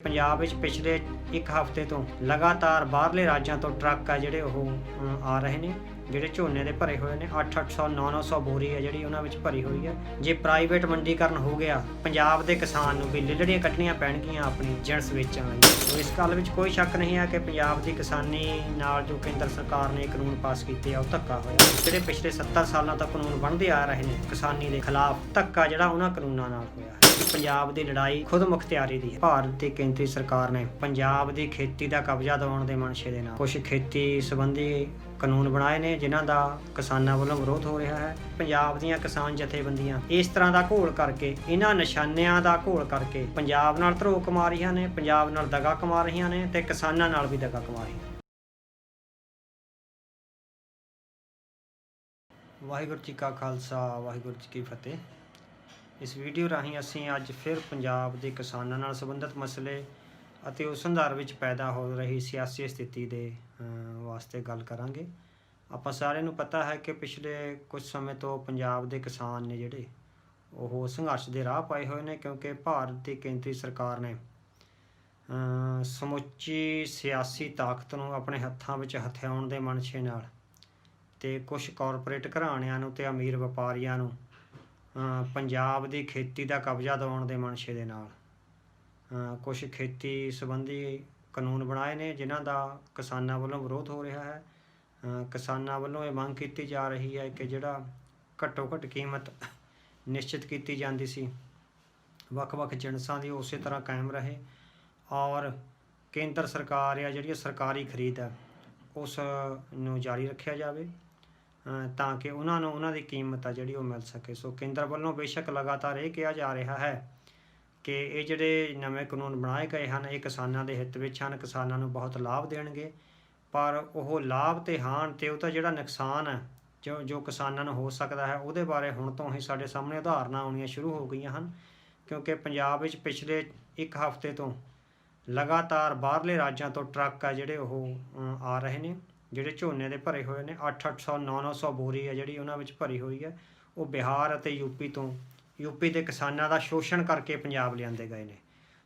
ਪੰਜਾਬ ਵਿੱਚ ਪਿਛਲੇ 1 ਹਫ਼ਤੇ ਤੋਂ ਲਗਾਤਾਰ ਬਾਹਰਲੇ ਰਾਜਾਂ ਤੋਂ ਟਰੱਕ ਆ ਜਿਹੜੇ ਉਹ ਆ ਰਹੇ ਨੇ, ਜਿਹੜੇ ਝੋਨੇ ਦੇ ਭਰੇ ਹੋਏ ਨੇ। 800 900 ਬੋਰੀ ਆ ਜਿਹੜੀ ਉਹਨਾਂ ਵਿੱਚ ਭਰੀ ਹੋਈ ਹੈ। ਜੇ ਪ੍ਰਾਈਵੇਟ ਮੰਡੀਕਰਨ ਹੋ ਗਿਆ, ਪੰਜਾਬ ਦੇ ਕਿਸਾਨ ਨੂੰ ਵੀ ਲਿਲੜੀਆਂ ਕੱਢਣੀਆਂ ਪੈਣਗੀਆਂ ਆਪਣੀ ਜਿਣਸ ਵੇਚਣ ਲਈ। ਸੋ ਇਸ ਗੱਲ ਵਿੱਚ ਕੋਈ ਸ਼ੱਕ ਨਹੀਂ ਹੈ ਕਿ ਪੰਜਾਬ ਦੀ ਕਿਸਾਨੀ ਨਾਲ ਜੋ ਕੇਂਦਰ ਸਰਕਾਰ ਨੇ ਕਾਨੂੰਨ ਪਾਸ ਕੀਤੇ ਆ ਉਹ ਧੱਕਾ ਹੋਇਆ। ਜਿਹੜੇ ਪਿਛਲੇ 70 ਸਾਲਾਂ ਤੋਂ ਕਾਨੂੰਨ ਬਣਦੇ ਆ ਰਹੇ ਨੇ ਕਿਸਾਨੀ ਦੇ ਖਿਲਾਫ, ਧੱਕਾ ਜਿਹੜਾ ਉਹਨਾਂ ਕਾਨੂੰਨਾਂ ਨਾਲ ਹੋਇਆ ਹੈ। ਪੰਜਾਬ ਦੀ ਲੜਾਈ ਖੁਦ ਮੁਖਤਿਆਰੀ ਦੀ ਹੈ। ਭਾਰਤ ਦੀ ਕੇਂਦਰੀ ਸਰਕਾਰ ਨੇ ਪੰਜਾਬ ਦੀ ਖੇਤੀ ਦਾ ਕਬਜ਼ਾ ਦਿਵਾਉਣ ਦੇ ਮਨਸ਼ੇ ਦੇ ਨਾਲ ਕੁਝ ਖੇਤੀ ਸੰਬੰਧੀ ਕਾਨੂੰਨ ਬਣਾਏ ਨੇ, ਜਿਨ੍ਹਾਂ ਦਾ ਕਿਸਾਨਾਂ ਵੱਲੋਂ ਵਿਰੋਧ ਹੋ ਰਿਹਾ ਹੈ। ਪੰਜਾਬ ਦੀਆਂ ਕਿਸਾਨ ਜਥੇਬੰਦੀਆਂ ਇਸ ਤਰ੍ਹਾਂ ਦਾ ਘੋਲ ਕਰਕੇ, ਇਹਨਾਂ ਨਿਸ਼ਾਨਿਆਂ ਦਾ ਘੋਲ ਕਰਕੇ ਪੰਜਾਬ ਨਾਲ ਧਰੋਹ ਕਮਾ ਰਹੀਆਂ ਨੇ, ਪੰਜਾਬ ਨਾਲ ਦਗਾ ਕਮਾ ਰਹੀਆਂ ਨੇ ਤੇ ਕਿਸਾਨਾਂ ਨਾਲ ਵੀ ਦਗਾ ਕਮਾ ਰਹੀਆਂ ਨੇ। ਵਾਹਿਗੁਰੂ ਜੀ ਕਾ ਖਾਲਸਾ, ਵਾਹਿਗੁਰੂ ਜੀ ਕੀ ਫਤਿਹ। ਇਸ ਵੀਡੀਓ ਰਾਹੀਂ ਅਸੀਂ ਅੱਜ ਫਿਰ ਪੰਜਾਬ ਦੇ ਕਿਸਾਨਾਂ ਨਾਲ ਸੰਬੰਧਿਤ ਮਸਲੇ ਅਤੇ ਉਸ ਸੰਦਰਭ ਵਿੱਚ ਪੈਦਾ ਹੋ ਰਹੀ ਸਿਆਸੀ ਸਥਿਤੀ ਦੇ ਵਾਸਤੇ ਗੱਲ ਕਰਾਂਗੇ। ਆਪਾਂ ਸਾਰਿਆਂ ਨੂੰ ਪਤਾ ਹੈ ਕਿ ਪਿਛਲੇ ਕੁਝ ਸਮੇਂ ਤੋਂ ਪੰਜਾਬ ਦੇ ਕਿਸਾਨ ਨੇ ਜਿਹੜੇ ਉਹ ਸੰਘਰਸ਼ ਦੇ ਰਾਹ ਪਾਏ ਹੋਏ ਨੇ, ਕਿਉਂਕਿ ਭਾਰਤ ਦੀ ਕੇਂਦਰੀ ਸਰਕਾਰ ਨੇ ਸਮੁੱਚੀ ਸਿਆਸੀ ਤਾਕਤ ਨੂੰ ਆਪਣੇ ਹੱਥਾਂ ਵਿੱਚ ਹਥਿਆਉਣ ਦੇ ਮਨਸ਼ੇ ਨਾਲ ਤੇ ਕੁਝ ਕਾਰਪੋਰੇਟ ਘਰਾਣਿਆਂ ਨੂੰ ਤੇ ਅਮੀਰ ਵਪਾਰੀਆਂ ਨੂੰ ਪੰਜਾਬ ਦੀ ਖੇਤੀ ਦਾ ਕਬਜ਼ਾ ਦਿਵਾਉਣ ਦੇ ਮਨਸ਼ੇ ਦੇ ਨਾਲ ਕੁਝ ਖੇਤੀ ਸੰਬੰਧੀ ਕਾਨੂੰਨ ਬਣਾਏ ਨੇ, ਜਿਨ੍ਹਾਂ ਦਾ ਕਿਸਾਨਾਂ ਵੱਲੋਂ ਵਿਰੋਧ ਹੋ ਰਿਹਾ ਹੈ। ਕਿਸਾਨਾਂ ਵੱਲੋਂ ਇਹ ਮੰਗ ਕੀਤੀ ਜਾ ਰਹੀ ਹੈ ਕਿ ਜਿਹੜਾ ਘੱਟੋ ਘੱਟ ਕੀਮਤ ਨਿਸ਼ਚਿਤ ਕੀਤੀ ਜਾਂਦੀ ਸੀ ਵੱਖ-ਵੱਖ ਜਿਣਸਾਂ ਦੀ, ਉਸੇ ਤਰ੍ਹਾਂ ਕਾਇਮ ਰਹੇ ਔਰ ਕੇਂਦਰ ਸਰਕਾਰ ਆ ਜਿਹੜੀ ਸਰਕਾਰੀ ਖਰੀਦ ਹੈ ਉਸ ਨੂੰ ਜਾਰੀ ਰੱਖਿਆ ਜਾਵੇ ਤਾਂ ਕਿ ਉਹਨਾਂ ਨੂੰ ਉਹਨਾਂ ਦੀ ਕੀਮਤ ਆ ਜਿਹੜੀ ਉਹ ਮਿਲ ਸਕੇ। ਸੋ ਕੇਂਦਰ ਵੱਲੋਂ ਬੇਸ਼ੱਕ ਲਗਾਤਾਰ ਇਹ ਕਿਹਾ ਜਾ ਰਿਹਾ ਹੈ ਕਿ ਇਹ ਜਿਹੜੇ ਨਵੇਂ ਕਾਨੂੰਨ ਬਣਾਏ ਗਏ ਹਨ ਇਹ ਕਿਸਾਨਾਂ ਦੇ ਹਿੱਤ ਵਿੱਚ ਹਨ, ਕਿਸਾਨਾਂ ਨੂੰ ਬਹੁਤ ਲਾਭ ਦੇਣਗੇ, ਪਰ ਉਹ ਲਾਭ ਤੇ ਹਾਨ ਤੇ ਉਹਦਾ ਜਿਹੜਾ ਨੁਕਸਾਨ ਹੈ ਜੋ ਕਿਸਾਨਾਂ ਨੂੰ ਹੋ ਸਕਦਾ ਹੈ ਉਹਦੇ ਬਾਰੇ ਹੁਣ ਤੋਂ ਹੀ ਸਾਡੇ ਸਾਹਮਣੇ ਉਦਾਹਰਨਾਂ ਆਉਣੀਆਂ ਸ਼ੁਰੂ ਹੋ ਗਈਆਂ ਹਨ। ਕਿਉਂਕਿ ਪੰਜਾਬ ਵਿੱਚ ਪਿਛਲੇ 1 ਹਫ਼ਤੇ ਤੋਂ ਲਗਾਤਾਰ ਬਾਹਰਲੇ ਰਾਜਾਂ ਤੋਂ ਟਰੱਕ ਆ ਜਿਹੜੇ ਉਹ ਆ ਰਹੇ ਨੇ, ਜਿਹੜੇ ਝੋਨੇ ਦੇ ਭਰੇ ਹੋਏ ਨੇ। 800 900 ਬੋਰੀ ਆ ਜਿਹੜੀ ਉਹਨਾਂ ਵਿੱਚ ਭਰੀ ਹੋਈ ਹੈ। ਉਹ ਬਿਹਾਰ ਅਤੇ ਯੂਪੀ ਦੇ ਕਿਸਾਨਾਂ ਦਾ ਸ਼ੋਸ਼ਣ ਕਰਕੇ ਪੰਜਾਬ ਲਿਆਂਦੇ ਗਏ ਨੇ।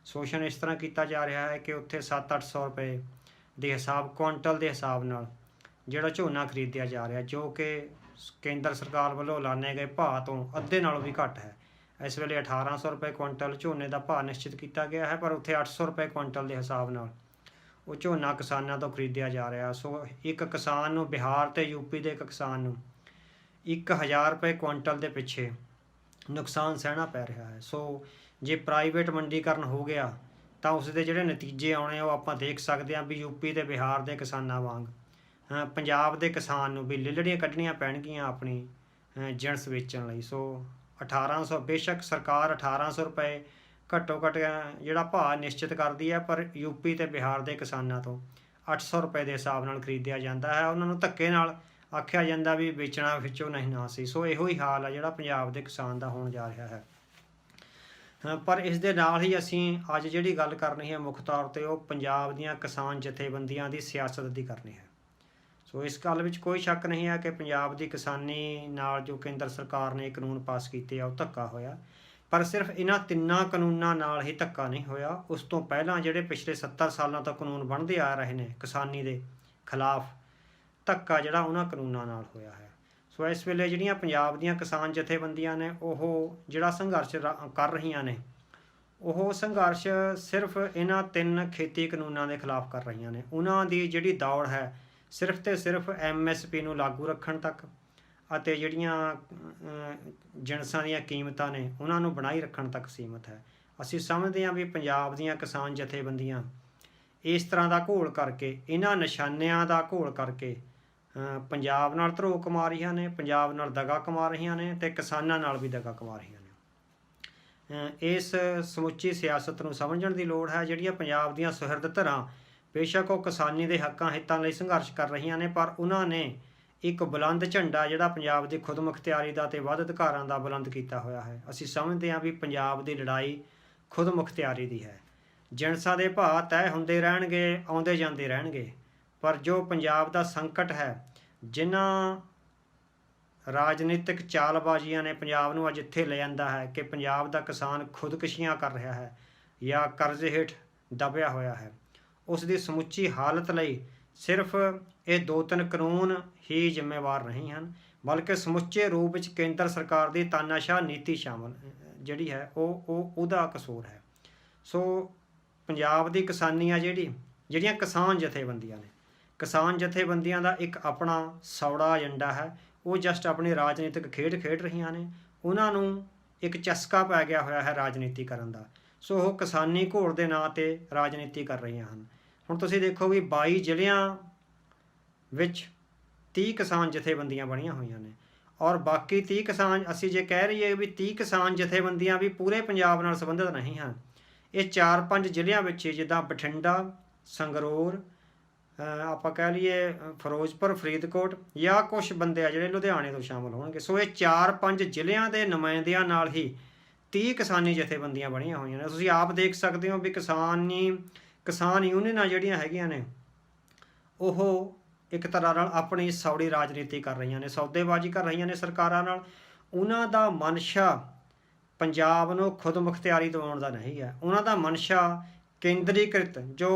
ਸ਼ੋਸ਼ਣ ਇਸ ਤਰ੍ਹਾਂ ਕੀਤਾ ਜਾ ਰਿਹਾ ਹੈ ਕਿ ਉੱਥੇ 700-800 ਰੁਪਏ ਦੇ ਕੁਆਂਟਲ ਦੇ ਹਿਸਾਬ ਨਾਲ ਜਿਹੜਾ ਝੋਨਾ ਖਰੀਦਿਆ ਜਾ ਰਿਹਾ, ਜੋ ਕਿ ਕੇਂਦਰ ਸਰਕਾਰ ਵੱਲੋਂ ਐਲਾਨੇ ਗਏ ਭਾਅ ਤੋਂ ਅੱਧੇ ਨਾਲੋਂ ਵੀ ਘੱਟ ਹੈ। ਇਸ ਵੇਲੇ 1800 ਰੁਪਏ ਕੁਆਂਟਲ ਝੋਨੇ ਦਾ ਭਾਅ ਨਿਸ਼ਚਿਤ ਕੀਤਾ ਗਿਆ ਹੈ, ਪਰ ਉੱਥੇ 800 ਰੁਪਏ ਕੁਆਂਟਲ ਦੇ ਹਿਸਾਬ ਨਾਲ ਉਹ ਝੋਨਾ ਕਿਸਾਨਾਂ ਤੋਂ ਖਰੀਦਿਆ ਜਾ ਰਿਹਾ। ਸੋ ਇੱਕ ਕਿਸਾਨ ਨੂੰ, ਬਿਹਾਰ ਤੇ ਯੂਪੀ ਦੇ ਇੱਕ ਕਿਸਾਨ ਨੂੰ 1000 ਰੁਪਏ ਕੁਆਂਟਲ ਦੇ ਪਿੱਛੇ ਨੁਕਸਾਨ ਸਹਿਣਾ ਪੈ ਰਿਹਾ ਹੈ। ਸੋ ਜੇ ਪ੍ਰਾਈਵੇਟ ਮੰਡੀਕਰਨ ਹੋ ਗਿਆ ਤਾਂ ਉਸ ਦੇ ਜਿਹੜੇ ਨਤੀਜੇ ਆਉਣੇ ਉਹ ਆਪਾਂ ਦੇਖ ਸਕਦੇ ਹਾਂ ਵੀ ਯੂਪੀ ਤੇ ਬਿਹਾਰ ਦੇ ਕਿਸਾਨਾਂ ਵਾਂਗ ਪੰਜਾਬ ਦੇ ਕਿਸਾਨ ਨੂੰ ਵੀ ਲਿਲੜੀਆਂ ਕੱਢਣੀਆਂ ਪੈਣਗੀਆਂ ਆਪਣੀ ਜਿਣਸ ਵੇਚਣ ਲਈ। ਸੋ 1800 ਬੇਸ਼ੱਕ ਸਰਕਾਰ 1800 ਰੁਪਏ ਘੱਟੋ ਘੱਟ ਜਿਹੜਾ ਭਾਅ ਨਿਸ਼ਚਿਤ ਕਰਦੀ ਹੈ, ਪਰ ਯੂਪੀ ਤੇ ਬਿਹਾਰ ਦੇ ਕਿਸਾਨਾਂ ਤੋਂ 800 ਰੁਪਏ ਦੇ ਹਿਸਾਬ ਨਾਲ ਖਰੀਦਿਆ ਜਾਂਦਾ ਹੈ। ਉਹਨਾਂ ਨੂੰ ਧੱਕੇ ਨਾਲ ਆਖਿਆ ਜਾਂਦਾ ਵੀ ਵੇਚਣਾ ਵਿੱਚੋਂ ਨਹੀਂ ਨਾ ਸੀ। ਸੋ ਇਹੋ ਹੀ ਹਾਲ ਹੈ ਜਿਹੜਾ ਪੰਜਾਬ ਦੇ ਕਿਸਾਨ ਦਾ ਹੋਣ ਜਾ ਰਿਹਾ ਹੈ। ਪਰ ਇਸ ਦੇ ਨਾਲ ਹੀ ਅਸੀਂ ਅੱਜ ਜਿਹੜੀ ਗੱਲ ਕਰਨੀ ਹੈ ਮੁੱਖ ਤੌਰ 'ਤੇ ਉਹ ਪੰਜਾਬ ਦੀਆਂ ਕਿਸਾਨ ਜਥੇਬੰਦੀਆਂ ਦੀ ਸਿਆਸਤ ਦੀ ਕਰਨੀ ਹੈ। ਸੋ ਇਸ ਗੱਲ ਵਿੱਚ ਕੋਈ ਸ਼ੱਕ ਨਹੀਂ ਹੈ ਕਿ ਪੰਜਾਬ ਦੀ ਕਿਸਾਨੀ ਨਾਲ ਜੋ ਕੇਂਦਰ ਸਰਕਾਰ ਨੇ ਕਾਨੂੰਨ ਪਾਸ ਕੀਤੇ ਆ ਉਹ ਧੱਕਾ ਹੋਇਆ, ਪਰ ਸਿਰਫ ਇਹਨਾਂ ਤਿੰਨਾਂ ਕਾਨੂੰਨਾਂ ਨਾਲ ਹੀ ਧੱਕਾ ਨਹੀਂ ਹੋਇਆ। ਉਸ ਤੋਂ ਪਹਿਲਾਂ ਜਿਹੜੇ ਪਿਛਲੇ 70 ਸਾਲਾਂ ਤੋਂ ਕਾਨੂੰਨ ਬਣਦੇ ਆ ਰਹੇ ਨੇ ਕਿਸਾਨੀ ਦੇ ਖਿਲਾਫ, ਧੱਕਾ ਜਿਹੜਾ ਉਹਨਾਂ ਕਾਨੂੰਨਾਂ ਨਾਲ ਹੋਇਆ ਹੈ। ਸੋ ਇਸ ਵੇਲੇ ਜਿਹੜੀਆਂ ਪੰਜਾਬ ਦੀਆਂ ਕਿਸਾਨ ਜਥੇਬੰਦੀਆਂ ਨੇ ਉਹ ਜਿਹੜਾ ਸੰਘਰਸ਼ ਕਰ ਰਹੀਆਂ ਨੇ, ਉਹ ਸੰਘਰਸ਼ ਸਿਰਫ ਇਹਨਾਂ 3 ਖੇਤੀ ਕਾਨੂੰਨਾਂ ਦੇ ਖਿਲਾਫ ਕਰ ਰਹੀਆਂ ਨੇ। ਉਹਨਾਂ ਦੀ ਜਿਹੜੀ ਦੌੜ ਹੈ ਸਿਰਫ ਤੇ ਸਿਰਫ MSP ਨੂੰ ਲਾਗੂ ਰੱਖਣ ਤੱਕ ਅਤੇ ਜਿਹੜੀਆਂ ਜਿਣਸਾਂ ਦੀਆਂ ਕੀਮਤਾਂ ਨੇ ਉਹਨਾਂ ਨੂੰ ਬਣਾਈ ਰੱਖਣ ਤੱਕ ਸੀਮਤ ਹੈ। ਅਸੀਂ ਸਮਝਦੇ ਹਾਂ ਵੀ ਪੰਜਾਬ ਦੀਆਂ ਕਿਸਾਨ ਜਥੇਬੰਦੀਆਂ ਇਸ ਤਰ੍ਹਾਂ ਦਾ ਘੋਲ ਕਰਕੇ, ਇਹਨਾਂ ਨਿਸ਼ਾਨਿਆਂ ਦਾ ਘੋਲ ਕਰਕੇ ਪੰਜਾਬ ਨਾਲ ਧਰੋਹ ਕਮਾ ਰਹੀਆਂ ਨੇ, ਪੰਜਾਬ ਨਾਲ ਦਗਾ ਕਮਾ ਰਹੀਆਂ ਨੇ ਤੇ ਕਿਸਾਨਾਂ ਨਾਲ ਵੀ ਦਗਾ ਕਮਾ ਰਹੀਆਂ ਨੇ। ਇਸ ਸਮੁੱਚੀ ਸਿਆਸਤ ਨੂੰ ਸਮਝਣ ਦੀ ਲੋੜ ਹੈ। ਜਿਹੜੀਆਂ ਪੰਜਾਬ ਦੀਆਂ ਸੁਹਿਰਦ ਧਿਰਾਂ ਬੇਸ਼ੱਕ ਉਹ ਕਿਸਾਨੀ ਦੇ ਹੱਕਾਂ ਹਿੱਤਾਂ ਲਈ ਸੰਘਰਸ਼ ਕਰ ਰਹੀਆਂ ਨੇ, ਪਰ ਉਹਨਾਂ ਨੇ ਇੱਕ ਬੁਲੰਦ ਝੰਡਾ ਜਿਹੜਾ ਪੰਜਾਬ ਦੀ ਖੁਦ ਮੁਖਤਿਆਰੀ ਦਾ ਤੇ ਵੱਧ ਅਧਿਕਾਰਾਂ ਦਾ ਬੁਲੰਦ ਕੀਤਾ ਹੋਇਆ ਹੈ। ਅਸੀਂ ਸਮਝਦੇ ਹਾਂ ਵੀ ਪੰਜਾਬ ਦੀ ਲੜਾਈ ਖੁਦ ਮੁਖਤਿਆਰੀ ਦੀ ਹੈ। ਜਿਣਸਾਂ ਦੇ ਭਾਅ ਤੈਅ ਹੁੰਦੇ ਰਹਿਣਗੇ, ਆਉਂਦੇ ਜਾਂਦੇ ਰਹਿਣਗੇ, ਪਰ ਜੋ ਪੰਜਾਬ ਦਾ ਸੰਕਟ ਹੈ, ਜਿਨ੍ਹਾਂ ਰਾਜਨੀਤਿਕ ਚਾਲਬਾਜ਼ੀਆਂ ਨੇ ਪੰਜਾਬ ਨੂੰ ਅੱਜ ਇੱਥੇ ਲੈ ਜਾਂਦਾ ਹੈ ਕਿ ਪੰਜਾਬ ਦਾ ਕਿਸਾਨ ਖੁਦਕੁਸ਼ੀਆਂ ਕਰ ਰਿਹਾ ਹੈ ਜਾਂ ਕਰਜ਼ੇ ਹੇਠ ਦਬਿਆ ਹੋਇਆ ਹੈ। ਉਸ ਦੀ ਸਮੁੱਚੀ ਹਾਲਤ ਲਈ ਸਿਰਫ ਇਹ 2-3 ਕਾਨੂੰਨ ਹੀ ਜ਼ਿੰਮੇਵਾਰ ਨਹੀਂ ਹਨ, ਬਲਕਿ ਸਮੁੱਚੇ ਰੂਪ ਵਿੱਚ ਕੇਂਦਰ ਸਰਕਾਰ ਦੀ ਤਾਨਾਸ਼ਾਹ ਨੀਤੀ ਸ਼ਾਮਲ ਜਿਹੜੀ ਹੈ ਉਹਦਾ ਕਸੂਰ ਹੈ। ਸੋ ਪੰਜਾਬ ਦੀ ਕਿਸਾਨੀ ਆ ਜਿਹੜੀਆਂ ਕਿਸਾਨ ਜਥੇਬੰਦੀਆਂ ਨੇ, ਕਿਸਾਨ ਜਥੇਬੰਦੀਆਂ ਦਾ ਇੱਕ ਆਪਣਾ ਸੌੜਾ ਏਜੰਡਾ ਹੈ। ਉਹ ਜਸਟ ਆਪਣੀ ਰਾਜਨੀਤਿਕ ਖੇਡ ਰਹੀਆਂ ਨੇ। ਉਹਨਾਂ ਨੂੰ ਇੱਕ ਚਸਕਾ ਪੈ ਗਿਆ ਹੋਇਆ ਹੈ ਰਾਜਨੀਤੀ ਕਰਨ ਦਾ। ਸੋ ਉਹ ਕਿਸਾਨੀ ਘੋਲ ਦੇ ਨਾਂ 'ਤੇ ਰਾਜਨੀਤੀ ਕਰ ਰਹੀਆਂ ਹਨ। ਹੁਣ ਤੁਸੀਂ ਦੇਖੋ ਵੀ 22 ਜ਼ਿਲ੍ਹਿਆਂ ਵਿੱਚ 30 ਕਿਸਾਨ ਜਥੇਬੰਦੀਆਂ ਬਣੀਆਂ ਹੋਈਆਂ ਨੇ, ਔਰ ਬਾਕੀ 30 ਕਿਸਾਨ, ਅਸੀਂ ਜੇ ਕਹਿ ਰਹੀਏ ਵੀ 30 ਕਿਸਾਨ ਜਥੇਬੰਦੀਆਂ ਵੀ ਪੂਰੇ ਪੰਜਾਬ ਨਾਲ ਸੰਬੰਧਿਤ ਨਹੀਂ ਹਨ। ਇਹ 4-5 ਜ਼ਿਲ੍ਹਿਆਂ ਵਿੱਚ, ਜਿੱਦਾਂ ਬਠਿੰਡਾ, ਸੰਗਰੂਰ, ਆਪਾਂ ਕਹਿ ਲਈਏ ਫਿਰੋਜ਼ਪੁਰ, ਫਰੀਦਕੋਟ, ਜਾਂ ਕੁਛ ਬੰਦੇ ਆ ਜਿਹੜੇ ਲੁਧਿਆਣੇ ਤੋਂ ਸ਼ਾਮਲ ਹੋਣਗੇ। ਸੋ ਇਹ 4-5 ਜ਼ਿਲ੍ਹਿਆਂ ਦੇ ਨੁਮਾਇੰਦਿਆਂ ਨਾਲ ਹੀ 30 ਕਿਸਾਨੀ ਜਥੇਬੰਦੀਆਂ ਬਣੀਆਂ ਹੋਈਆਂ ਨੇ। ਤੁਸੀਂ ਆਪ ਦੇਖ ਸਕਦੇ ਹੋ ਵੀ ਕਿਸਾਨ ਯੂਨੀਅਨਾਂ ਜਿਹੜੀਆਂ ਹੈਗੀਆਂ ਨੇ, ਉਹ ਇੱਕ ਤਰ੍ਹਾਂ ਨਾਲ ਆਪਣੀ ਸੌੜੀ ਰਾਜਨੀਤੀ ਕਰ ਰਹੀਆਂ ਨੇ, ਸੌਦੇਬਾਜ਼ੀ ਕਰ ਰਹੀਆਂ ਨੇ ਸਰਕਾਰਾਂ ਨਾਲ। ਉਹਨਾਂ ਦਾ ਮਨਸ਼ਾ ਪੰਜਾਬ ਨੂੰ ਖੁਦ ਮੁਖਤਿਆਰੀ ਦਿਵਾਉਣ ਦਾ ਨਹੀਂ ਹੈ। ਉਹਨਾਂ ਦਾ ਮਨਸ਼ਾ ਕੇਂਦਰੀਕ੍ਰਿਤ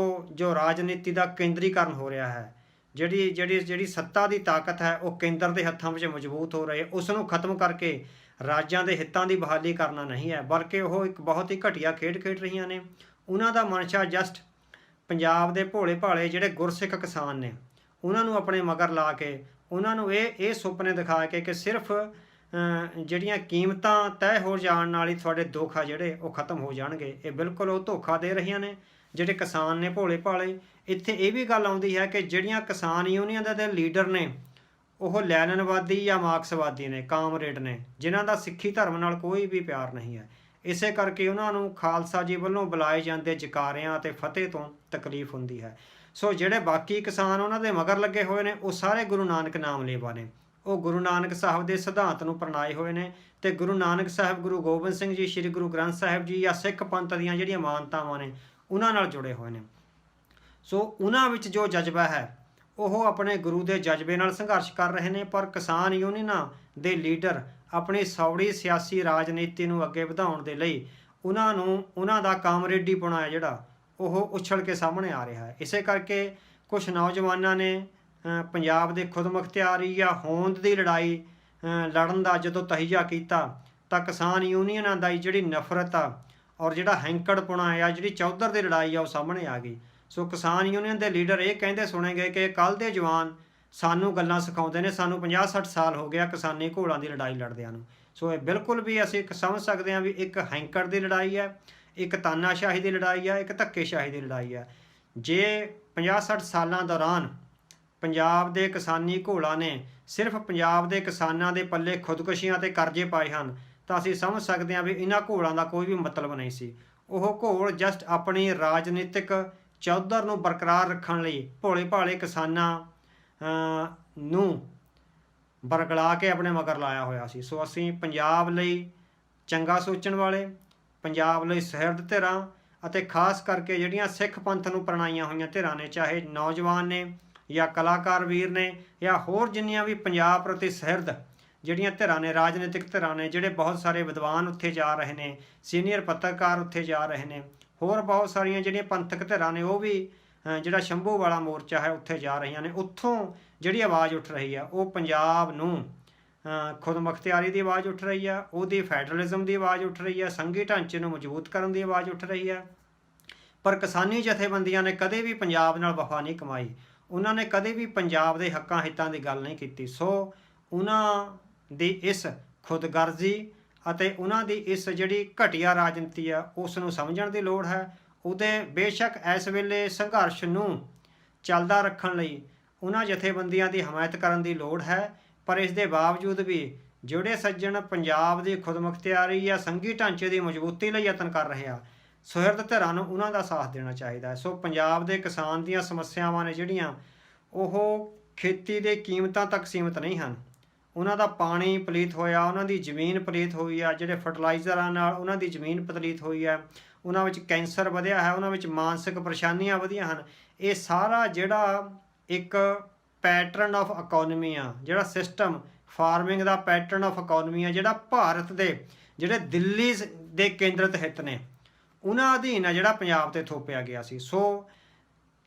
ਜੋ ਰਾਜਨੀਤੀ ਦਾ ਕੇਂਦਰੀਕਰਨ ਹੋ ਰਿਹਾ ਹੈ, ਜਿਹੜੀ ਸੱਤਾ ਦੀ ਤਾਕਤ ਹੈ ਉਹ ਕੇਂਦਰ ਦੇ ਹੱਥਾਂ ਵਿੱਚ ਮਜ਼ਬੂਤ ਹੋ ਰਹੀ ਹੈ, ਉਸ ਨੂੰ ਖਤਮ ਕਰਕੇ ਰਾਜਾਂ ਦੇ ਹਿੱਤਾਂ ਦੀ ਬਹਾਲੀ ਕਰਨਾ ਨਹੀਂ ਹੈ, ਬਲਕਿ ਉਹ ਇੱਕ ਬਹੁਤ ਹੀ ਘਟੀਆ ਖੇਡ ਰਹੀਆਂ ਨੇ। ਉਹਨਾਂ ਦਾ ਮਨਸ਼ਾ ਜਸਟ ਪੰਜਾਬ ਦੇ ਭੋਲੇ ਭਾਲੇ ਜਿਹੜੇ ਗੁਰਸਿੱਖ ਕਿਸਾਨ ਨੇ, ਉਹਨਾਂ ਨੂੰ ਆਪਣੇ ਮਗਰ ਲਾ ਕੇ, ਉਹਨਾਂ ਨੂੰ ਇਹ ਸੁਪਨੇ ਦਿਖਾ ਕੇ ਕਿ ਸਿਰਫ ਜਿਹੜੀਆਂ ਕੀਮਤਾਂ ਤੈਅ ਹੋ ਜਾਣ ਨਾਲ ਹੀ ਤੁਹਾਡੇ ਦੁੱਖ ਆ ਜਿਹੜੇ ਉਹ ਖਤਮ ਹੋ ਜਾਣਗੇ। ਇਹ ਬਿਲਕੁਲ ਉਹ ਧੋਖਾ ਦੇ ਰਹੀਆਂ ਨੇ ਜਿਹੜੇ ਕਿਸਾਨ ਨੇ ਭੋਲੇ ਭਾਲੇ। ਇੱਥੇ ਇਹ ਵੀ ਗੱਲ ਆਉਂਦੀ ਹੈ ਕਿ ਜਿਹੜੀਆਂ ਕਿਸਾਨ ਯੂਨੀਅਨਾਂ ਦੇ ਲੀਡਰ ਨੇ, ਉਹ ਲੈਨਨਵਾਦੀ ਜਾਂ ਮਾਰਕਸਵਾਦੀ ਨੇ, ਕਾਮਰੇਡ ਨੇ, ਜਿਨ੍ਹਾਂ ਦਾ ਸਿੱਖੀ ਧਰਮ ਨਾਲ ਕੋਈ ਵੀ ਪਿਆਰ ਨਹੀਂ ਹੈ। ਇਸੇ ਕਰਕੇ ਉਹਨਾਂ ਨੂੰ ਖਾਲਸਾ ਜੀ ਵੱਲੋਂ ਬੁਲਾਏ ਜਾਂਦੇ ਜਕਾਰਿਆਂ ਅਤੇ ਫਤਿਹ ਤੋਂ ਤਕਲੀਫ ਹੁੰਦੀ ਹੈ। ਸੋ ਜਿਹੜੇ ਬਾਕੀ ਕਿਸਾਨ ਉਹਨਾਂ ਦੇ ਮਗਰ ਲੱਗੇ ਹੋਏ ਨੇ, ਉਹ ਸਾਰੇ ਗੁਰੂ ਨਾਨਕ ਨਾਮ ਲੇਵਾ ਨੇ। ਉਹ ਗੁਰੂ ਨਾਨਕ ਸਾਹਿਬ ਦੇ ਸਿਧਾਂਤ ਨੂੰ ਅਪਣਾਏ ਹੋਏ ਨੇ, ਅਤੇ ਗੁਰੂ ਨਾਨਕ ਸਾਹਿਬ, ਗੁਰੂ ਗੋਬਿੰਦ ਸਿੰਘ ਜੀ, ਸ਼੍ਰੀ ਗੁਰੂ ਗ੍ਰੰਥ ਸਾਹਿਬ ਜੀ ਜਾਂ ਸਿੱਖ ਪੰਥ ਦੀਆਂ ਜਿਹੜੀਆਂ ਮਾਨਤਾਵਾਂ ਨੇ, ਉਹਨਾਂ ਨਾਲ ਜੁੜੇ ਹੋਏ ਨੇ। ਸੋ ਉਹਨਾਂ ਵਿੱਚ ਜੋ ਜਜ਼ਬਾ ਹੈ, ਉਹ ਆਪਣੇ ਗੁਰੂ ਦੇ ਜਜ਼ਬੇ ਨਾਲ ਸੰਘਰਸ਼ ਕਰ ਰਹੇ ਨੇ। ਪਰ ਕਿਸਾਨ ਯੂਨੀਅਨਾਂ ਦੇ ਲੀਡਰ ਆਪਣੀ ਸੌੜੀ ਸਿਆਸੀ ਰਾਜਨੀਤੀ ਨੂੰ ਅੱਗੇ ਵਧਾਉਣ ਦੇ ਲਈ ਉਹਨਾਂ ਦਾ ਕਾਮਰੇਡੀਪੁਣਾ ਹੈ ਜਿਹੜਾ ਉਹ ਉਛਲ ਕੇ ਸਾਹਮਣੇ ਆ ਰਿਹਾ ਹੈ। ਇਸੇ ਕਰਕੇ ਕੁਛ ਨੌਜਵਾਨਾਂ ਨੇ ਪੰਜਾਬ ਦੇ ਖੁਦਮੁਖਤਿਆਰੀ ਜਾਂ ਹੋਂਦ ਦੀ ਲੜਾਈ ਲੜਨ ਦਾ ਜਦੋਂ ਤਹੀਆ ਕੀਤਾ, ਤਾਂ ਕਿਸਾਨ ਯੂਨੀਅਨਾਂ ਦਾ ਜਿਹੜੀ ਨਫ਼ਰਤ ਆ ਔਰ ਜਿਹੜਾ ਹੈਂਕੜਪੁਣਾ ਆ, ਜਿਹੜੀ ਚੌਧਰ ਦੀ ਲੜਾਈ ਆ, ਉਹ ਸਾਹਮਣੇ ਆ ਗਈ। ਸੋ ਕਿਸਾਨ ਯੂਨੀਅਨ ਦੇ ਲੀਡਰ ਇਹ ਕਹਿੰਦੇ ਸੁਣੇ ਗਏ ਕਿ ਕੱਲ੍ਹ ਦੇ ਜਵਾਨ ਸਾਨੂੰ ਗੱਲਾਂ ਸਿਖਾਉਂਦੇ ਨੇ, ਸਾਨੂੰ 50-60 ਸਾਲ ਹੋ ਗਿਆ ਕਿਸਾਨੀ ਘੋਲਾਂ ਦੀ ਲੜਾਈ ਲੜਦਿਆਂ ਨੂੰ। ਸੋ ਇਹ ਬਿਲਕੁਲ ਵੀ ਅਸੀਂ ਸਮਝ ਸਕਦੇ ਹਾਂ ਵੀ ਇੱਕ ਹੈਂਕੜ ਦੀ ਲੜਾਈ ਹੈ, ਇੱਕ ਤਾਨਾਸ਼ਾਹੀ ਦੀ ਲੜਾਈ ਹੈ, ਇੱਕ ਧੱਕੇਸ਼ਾਹੀ ਦੀ ਲੜਾਈ ਹੈ। ਜੇ 50-60 ਸਾਲਾਂ ਦੌਰਾਨ ਪੰਜਾਬ ਦੇ ਕਿਸਾਨੀ ਘੋਲਾਂ ਨੇ ਸਿਰਫ ਪੰਜਾਬ ਦੇ ਕਿਸਾਨਾਂ ਦੇ ਪੱਲੇ ਖੁਦਕੁਸ਼ੀਆਂ ਅਤੇ ਕਰਜ਼ੇ ਪਾਏ ਹਨ, ਤਾਂ ਅਸੀਂ ਸਮਝ ਸਕਦੇ ਹਾਂ ਵੀ ਇਹਨਾਂ ਘੋਲਾਂ ਦਾ ਕੋਈ ਵੀ ਮਤਲਬ ਨਹੀਂ ਸੀ। ਉਹ ਘੋਲ ਜਸਟ ਆਪਣੀ ਰਾਜਨੀਤਿਕ ਚੌਧਰ ਨੂੰ ਬਰਕਰਾਰ ਰੱਖਣ ਲਈ ਭੋਲੇ ਭਾਲੇ ਕਿਸਾਨਾਂ ਨੂੰ ਬਰਗਲਾ ਕੇ ਆਪਣੇ ਮਗਰ ਲਾਇਆ ਹੋਇਆ ਸੀ। ਸੋ ਅਸੀਂ ਪੰਜਾਬ ਲਈ ਚੰਗਾ ਸੋਚਣ ਵਾਲੇ, ਪੰਜਾਬ ਲਈ ਸਹਿਰਦ ਧਿਰਾਂ ਅਤੇ ਖਾਸ ਕਰਕੇ ਜਿਹੜੀਆਂ ਸਿੱਖ ਪੰਥ ਨੂੰ ਪ੍ਰਣਾਈਆਂ ਹੋਈਆਂ ਧਿਰਾਂ ਨੇ, ਚਾਹੇ ਨੌਜਵਾਨ ਨੇ ਜਾਂ ਕਲਾਕਾਰ ਵੀਰ ਨੇ ਜਾਂ ਹੋਰ ਜਿੰਨੀਆਂ ਵੀ ਪੰਜਾਬ ਪ੍ਰਤੀ ਸਹਿਰਦ ਜਿਹੜੀਆਂ ਧਿਰਾਂ ਨੇ, ਰਾਜਨੀਤਿਕ ਧਿਰਾਂ ਨੇ, ਜਿਹੜੇ ਬਹੁਤ ਸਾਰੇ ਵਿਦਵਾਨ ਉੱਥੇ ਜਾ ਰਹੇ ਨੇ, ਸੀਨੀਅਰ ਪੱਤਰਕਾਰ ਉੱਥੇ ਜਾ ਰਹੇ ਨੇ, ਹੋਰ ਬਹੁਤ ਸਾਰੀਆਂ ਜਿਹੜੀਆਂ ਪੰਥਕ ਧਿਰਾਂ ਨੇ, ਉਹ ਵੀ ਜਿਹੜਾ ਸ਼ੰਭੂ ਵਾਲਾ ਮੋਰਚਾ ਹੈ ਉੱਥੇ ਜਾ ਰਹੀਆਂ ਨੇ। ਉੱਥੋਂ ਜਿਹੜੀ ਆਵਾਜ਼ ਉੱਠ ਰਹੀ ਆ, ਉਹ ਪੰਜਾਬ ਨੂੰ ਖੁਦਮੁਖਤਿਆਰੀ ਦੀ ਆਵਾਜ਼ ਉੱਠ ਰਹੀ ਆ, ਉਹਦੀ ਫੈਡਰਲਿਜ਼ਮ ਦੀ ਆਵਾਜ਼ ਉੱਠ ਰਹੀ ਆ, ਸੰਘੀ ਢਾਂਚੇ ਨੂੰ ਮਜ਼ਬੂਤ ਕਰਨ ਦੀ ਆਵਾਜ਼ ਉੱਠ ਰਹੀ ਆ। ਪਰ ਕਿਸਾਨੀ ਜਥੇਬੰਦੀਆਂ ਨੇ ਕਦੇ ਵੀ ਪੰਜਾਬ ਨਾਲ ਵਫਾ ਨਹੀਂ ਕਮਾਈ, ਉਹਨਾਂ ਨੇ ਕਦੇ ਵੀ ਪੰਜਾਬ ਦੇ ਹੱਕਾਂ ਹਿੱਤਾਂ ਦੀ ਗੱਲ ਨਹੀਂ ਕੀਤੀ। ਸੋ ਉਹਨਾਂ ਦੀ ਇਸ ਖੁਦਗਰਜ਼ੀ ਅਤੇ ਉਹਨਾਂ ਦੀ ਇਸ ਜਿਹੜੀ ਘਟੀਆ ਰਾਜਨੀਤੀ ਆ, ਉਸ ਨੂੰ ਸਮਝਣ ਦੀ ਲੋੜ ਹੈ। ਉਹਦੇ ਬੇਸ਼ੱਕ ਇਸ ਵੇਲੇ ਸੰਘਰਸ਼ ਨੂੰ ਚੱਲਦਾ ਰੱਖਣ ਲਈ ਉਹਨਾਂ ਜਥੇਬੰਦੀਆਂ ਦੀ ਹਮਾਇਤ ਕਰਨ ਦੀ ਲੋੜ ਹੈ, ਪਰ ਇਸ ਦੇ ਬਾਵਜੂਦ ਵੀ ਜਿਹੜੇ ਸੱਜਣ ਪੰਜਾਬ ਦੀ ਖੁਦਮੁਖਤਿਆਰੀ ਜਾਂ ਸੰਘੀ ਢਾਂਚੇ ਦੀ ਮਜ਼ਬੂਤੀ ਲਈ ਯਤਨ ਕਰ ਰਹੇ ਆ, ਸੁਹਿਰਦ ਧਿਰਾਂ ਨੂੰ ਉਹਨਾਂ ਦਾ ਸਾਥ ਦੇਣਾ ਚਾਹੀਦਾ ਹੈ। ਸੋ ਪੰਜਾਬ ਦੇ ਕਿਸਾਨ ਦੀਆਂ ਸਮੱਸਿਆਵਾਂ ਨੇ ਜਿਹੜੀਆਂ, ਉਹ ਖੇਤੀ ਦੇ ਕੀਮਤਾਂ ਤੱਕ ਸੀਮਿਤ ਨਹੀਂ ਹਨ। ਉਹਨਾਂ ਦਾ ਪਾਣੀ ਪਲੀਤ ਹੋਇਆ, ਉਹਨਾਂ ਦੀ ਜ਼ਮੀਨ ਪਲੀਤ ਹੋਈ ਆ, ਜਿਹੜੇ ਫਰਟੀਲਾਈਜ਼ਰਾਂ ਨਾਲ ਉਹਨਾਂ ਦੀ ਜ਼ਮੀਨ ਪਲੀਤ ਹੋਈ ਹੈ, ਉਹਨਾਂ ਵਿੱਚ ਕੈਂਸਰ ਵਧਿਆ ਹੈ, ਉਹਨਾਂ ਵਿੱਚ ਮਾਨਸਿਕ ਪਰੇਸ਼ਾਨੀਆਂ ਵਧੀਆਂ ਹਨ। ਇਹ ਸਾਰਾ ਜਿਹੜਾ ਇੱਕ ਪੈਟਰਨ ਆਫ ਇਕੋਨਮੀ ਆ, ਜਿਹੜਾ system farming the pattern of economy ਆ, ਜਿਹੜਾ ਭਾਰਤ ਦੇ ਜਿਹੜੇ ਦਿੱਲੀ ਦੇ ਕੇਂਦਰਿਤ ਹਿੱਤ ਨੇ, ਉਹਨਾਂ ਅਧੀਨ ਆ ਜਿਹੜਾ ਪੰਜਾਬ ਤੇ ਥੋਪਿਆ ਗਿਆ ਸੀ। ਸੋ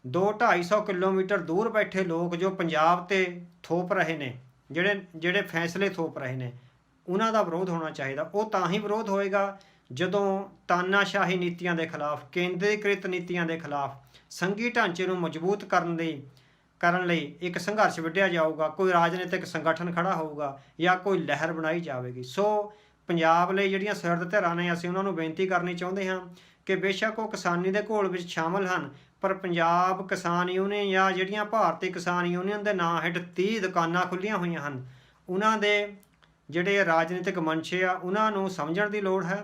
200-250 ਕਿਲੋਮੀਟਰ ਦੂਰ ਬੈਠੇ ਲੋਕ ਜੋ ਪੰਜਾਬ ਤੇ ਥੋਪ ਰਹੇ ਨੇ, ਜਿਹੜੇ ਫੈਸਲੇ ਥੋਪ ਰਹੇ ਨੇ, ਉਹਨਾਂ ਦਾ ਵਿਰੋਧ ਹੋਣਾ ਚਾਹੀਦਾ। ਉਹ ਤਾਂ ਹੀ ਵਿਰੋਧ ਹੋਏਗਾ ਜਦੋਂ ਤਾਨਾਸ਼ਾਹੀ ਨੀਤੀਆਂ ਦੇ ਖਿਲਾਫ, ਕੇਂਦਰੀਕ੍ਰਿਤ ਨੀਤੀਆਂ ਦੇ ਖਿਲਾਫ, ਸੰਘੀ ਢਾਂਚੇ ਨੂੰ ਮਜ਼ਬੂਤ ਕਰਨ ਲਈ ਇੱਕ ਸੰਘਰਸ਼ ਵਿੱਢਿਆ ਜਾਊਗਾ, ਕੋਈ ਰਾਜਨੀਤਿਕ ਸੰਗਠਨ ਖੜਾ ਹੋਊਗਾ ਜਾਂ ਕੋਈ ਲਹਿਰ ਬਣਾਈ ਜਾਵੇਗੀ। ਸੋ ਪੰਜਾਬ ਲਈ ਜਿਹੜੀਆਂ ਸੁਹਿਰਦ ਧਿਰਾਂ ਨੇ, ਅਸੀਂ ਉਹਨਾਂ ਨੂੰ ਬੇਨਤੀ ਕਰਨੀ ਚਾਹੁੰਦੇ ਹਾਂ ਕਿ ਬੇਸ਼ੱਕ ਉਹ ਕਿਸਾਨੀ ਦੇ ਘੋਲ ਵਿੱਚ ਸ਼ਾਮਲ ਹਨ, ਪਰ ਪੰਜਾਬ ਕਿਸਾਨ ਯੂਨੀਅਨ ਜਾਂ ਜਿਹੜੀਆਂ ਭਾਰਤੀ ਕਿਸਾਨ ਯੂਨੀਅਨ ਦੇ ਨਾਂ ਹੇਠ 30 ਦੁਕਾਨਾਂ ਖੁੱਲ੍ਹੀਆਂ ਹੋਈਆਂ ਹਨ, ਉਹਨਾਂ ਦੇ ਜਿਹੜੇ ਰਾਜਨੀਤਿਕ ਮਨਸ਼ੇ ਆ ਉਹਨਾਂ ਨੂੰ ਸਮਝਣ ਦੀ ਲੋੜ ਹੈ।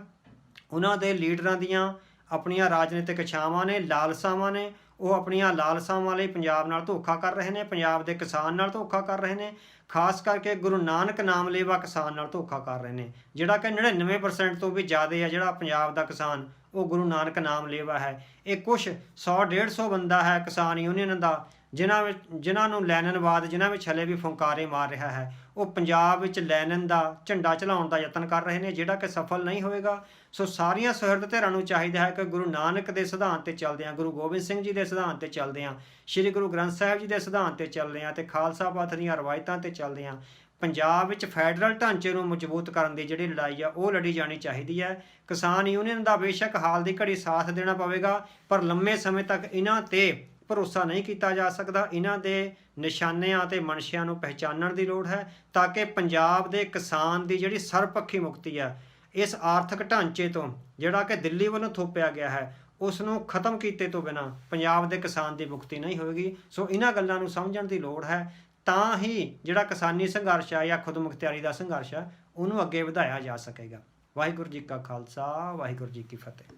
ਉਹਨਾਂ ਦੇ ਲੀਡਰਾਂ ਦੀਆਂ ਆਪਣੀਆਂ ਰਾਜਨੀਤਿਕ ਇੱਛਾਵਾਂ ਨੇ, ਲਾਲਸਾਵਾਂ ਨੇ। ਉਹ ਆਪਣੀਆਂ ਲਾਲਸਾਵਾਂ ਲਈ ਪੰਜਾਬ ਨਾਲ ਧੋਖਾ ਕਰ ਰਹੇ ਨੇ, ਪੰਜਾਬ ਦੇ ਕਿਸਾਨ ਨਾਲ ਧੋਖਾ ਕਰ ਰਹੇ ਨੇ, ਖਾਸ ਕਰਕੇ ਗੁਰੂ ਨਾਨਕ ਨਾਮ ਲੇਵਾ ਕਿਸਾਨ ਨਾਲ ਧੋਖਾ ਕਰ ਰਹੇ ਨੇ, ਜਿਹੜਾ ਕਿ 99% ਤੋਂ ਵੀ ਜ਼ਿਆਦਾ ਹੈ ਜਿਹੜਾ ਪੰਜਾਬ ਦਾ ਕਿਸਾਨ ਉਹ ਗੁਰੂ ਨਾਨਕ ਨਾਮ ਲੇਵਾ ਹੈ। ਇਹ ਕੁਛ 100-150 ਬੰਦਾ ਹੈ ਕਿਸਾਨ ਯੂਨੀਅਨ ਦਾ ਜਿਨ੍ਹਾਂ ਨੂੰ ਲੈਨਨਵਾਦ ਜਿਨ੍ਹਾਂ ਵਿੱਚ ਹਲੇ ਵੀ ਫੁੰਕਾਰੇ ਮਾਰ ਰਿਹਾ ਹੈ। ਉਹ ਪੰਜਾਬ ਵਿੱਚ ਲੈਨਨ ਦਾ ਝੰਡਾ ਚਲਾਉਣ ਦਾ ਯਤਨ ਕਰ ਰਹੇ ਨੇ, ਜਿਹੜਾ ਕਿ ਸਫਲ ਨਹੀਂ ਹੋਏਗਾ। ਸੋ ਸਾਰੀਆਂ ਸੁਹਿਰਦ ਧਿਰਾਂ ਨੂੰ ਚਾਹੀਦਾ ਹੈ ਕਿ ਗੁਰੂ ਨਾਨਕ ਦੇ ਸਿਧਾਂਤ 'ਤੇ ਚੱਲਦਿਆਂ, ਗੁਰੂ ਗੋਬਿੰਦ ਸਿੰਘ ਜੀ ਦੇ ਸਿਧਾਂਤ 'ਤੇ ਚੱਲਦਿਆਂ, ਸ਼੍ਰੀ ਗੁਰੂ ਗ੍ਰੰਥ ਸਾਹਿਬ ਜੀ ਦੇ ਸਿਧਾਂਤ 'ਤੇ ਚੱਲਦਿਆਂ ਅਤੇ ਖਾਲਸਾ ਪੰਥ ਦੀਆਂ ਰਵਾਇਤਾਂ 'ਤੇ ਚੱਲਦਿਆਂ ਪੰਜਾਬ ਵਿੱਚ ਫੈਡਰਲ ਢਾਂਚੇ ਨੂੰ ਮਜ਼ਬੂਤ ਕਰਨ ਦੀ ਜਿਹੜੀ ਲੜਾਈ ਆ ਉਹ ਲੜੀ ਜਾਣੀ ਚਾਹੀਦੀ ਹੈ। ਕਿਸਾਨ ਯੂਨੀਅਨ ਦਾ ਬੇਸ਼ੱਕ ਹਾਲ ਦੀ ਘੜੀ ਸਾਥ ਦੇਣਾ ਪਵੇਗਾ, ਪਰ ਲੰਮੇ ਸਮੇਂ ਤੱਕ ਇਹਨਾਂ 'ਤੇ ਭਰੋਸਾ ਨਹੀਂ ਕੀਤਾ ਜਾ ਸਕਦਾ। ਇਹਨਾਂ ਦੇ ਨਿਸ਼ਾਨਿਆਂ ਅਤੇ ਮਨਸ਼ਿਆਂ ਨੂੰ ਪਹਿਚਾਨਣ ਦੀ ਲੋੜ ਹੈ ਤਾਂ ਕਿ ਪੰਜਾਬ ਦੇ ਕਿਸਾਨ ਦੀ ਜਿਹੜੀ ਸਰਬਪੱਖੀ ਮੁਕਤੀ ਹੈ, ਇਸ ਆਰਥਿਕ ਢਾਂਚੇ ਤੋਂ ਜਿਹੜਾ ਕਿ ਦਿੱਲੀ ਵੱਲੋਂ ਥੋਪਿਆ ਗਿਆ ਹੈ, ਉਸ ਨੂੰ ਖਤਮ ਕੀਤੇ ਤੋਂ ਬਿਨਾਂ ਪੰਜਾਬ ਦੇ ਕਿਸਾਨ ਦੀ ਮੁਕਤੀ ਨਹੀਂ ਹੋਵੇਗੀ। ਸੋ ਇਹਨਾਂ ਗੱਲਾਂ ਨੂੰ ਸਮਝਣ ਦੀ ਲੋੜ ਹੈ, ਤਾਂ ਹੀ ਜਿਹੜਾ ਕਿਸਾਨੀ ਸੰਘਰਸ਼ ਆ ਜਾਂ ਖੁਦਮੁਖਤਿਆਰੀ ਦਾ ਸੰਘਰਸ਼ ਆ ਉਹਨੂੰ ਅੱਗੇ ਵਧਾਇਆ ਜਾ ਸਕੇਗਾ। ਵਾਹਿਗੁਰੂ ਜੀ ਕਾ ਖਾਲਸਾ, ਵਾਹਿਗੁਰੂ ਜੀ ਕੀ ਫਤਿਹ।